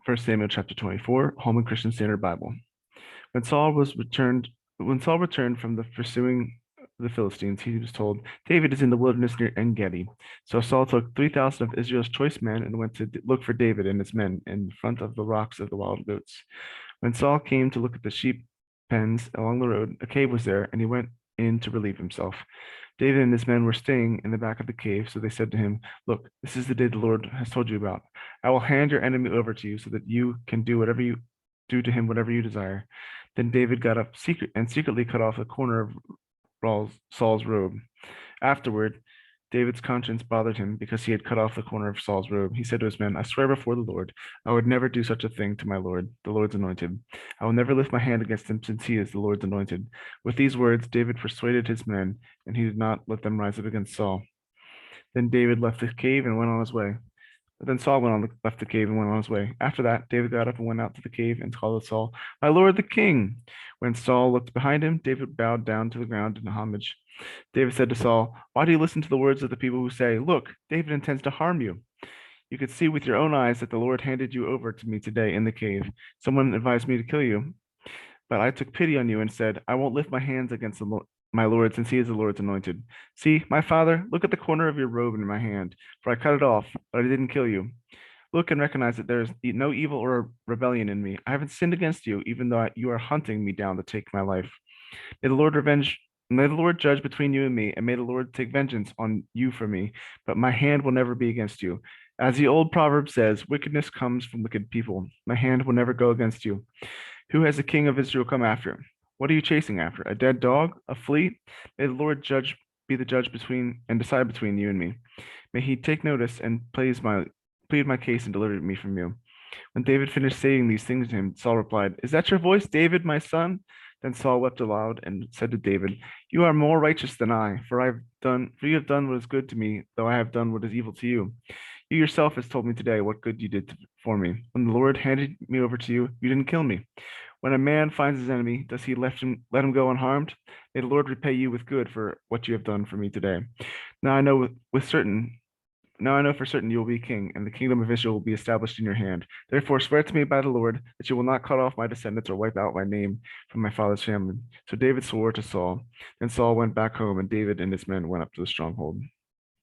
First Samuel chapter 24, Holman Christian Standard Bible. When Saul returned from the pursuing the Philistines, he was told, David is in the wilderness near En Gedi. So Saul took 3,000 of Israel's choice men and went to look for David and his men in front of the rocks of the wild goats. When Saul came to look at the sheep pens along the road, a cave was there, and he went in to relieve himself. David and his men were staying in the back of the cave, so they said to him, Look, this is the day the Lord has told you about. I will hand your enemy over to you so that you can do to him whatever you desire. Then David got up secretly cut off a corner of Saul's robe. Afterward, David's conscience bothered him because he had cut off the corner of Saul's robe. He said to his men, I swear before the Lord, I would never do such a thing to my Lord, the Lord's anointed. I will never lift my hand against him since he is the Lord's anointed. With these words, David persuaded his men, and he did not let them rise up against Saul. Then David left the cave and went on his way. But then Saul left the cave and went on his way. After that, David got up and went out to the cave and called to Saul, My lord the king. When Saul looked behind him, David bowed down to the ground in homage. David said to Saul, Why do you listen to the words of the people who say, Look, David intends to harm you? You could see with your own eyes that the Lord handed you over to me today in the cave. Someone advised me to kill you, but I took pity on you and said, I won't lift my hands against my Lord, since he is the Lord's anointed. See, my father, look at the corner of your robe in my hand, for I cut it off, but I didn't kill you. Look and recognize that there is no evil or rebellion in me. I haven't sinned against you, even though you are hunting me down to take my life. May the Lord revenge. May the Lord judge between you and me, and may the Lord take vengeance on you for me. But my hand will never be against you. As the old proverb says, wickedness comes from wicked people. My hand will never go against you. Who has the king of Israel come after? What are you chasing after? A dead dog? A flea? May the Lord judge be the judge between and decide between you and me. May he take notice and plead my case and deliver me from you. When David finished saying these things to him, Saul replied, Is that your voice, David, my son? Then Saul wept aloud and said to David, You are more righteous than I, for you have done what is good to me, though I have done what is evil to you. You yourself has told me today what good you did for me. When the Lord handed me over to you, you didn't kill me. When a man finds his enemy, does he let him go unharmed? May the Lord repay you with good for what you have done for me today. Now I know with certain Now I know for certain you will be king, and the kingdom of Israel will be established in your hand. Therefore, swear to me by the Lord that you will not cut off my descendants or wipe out my name from my father's family. So David swore to Saul. Then Saul went back home, and David and his men went up to the stronghold.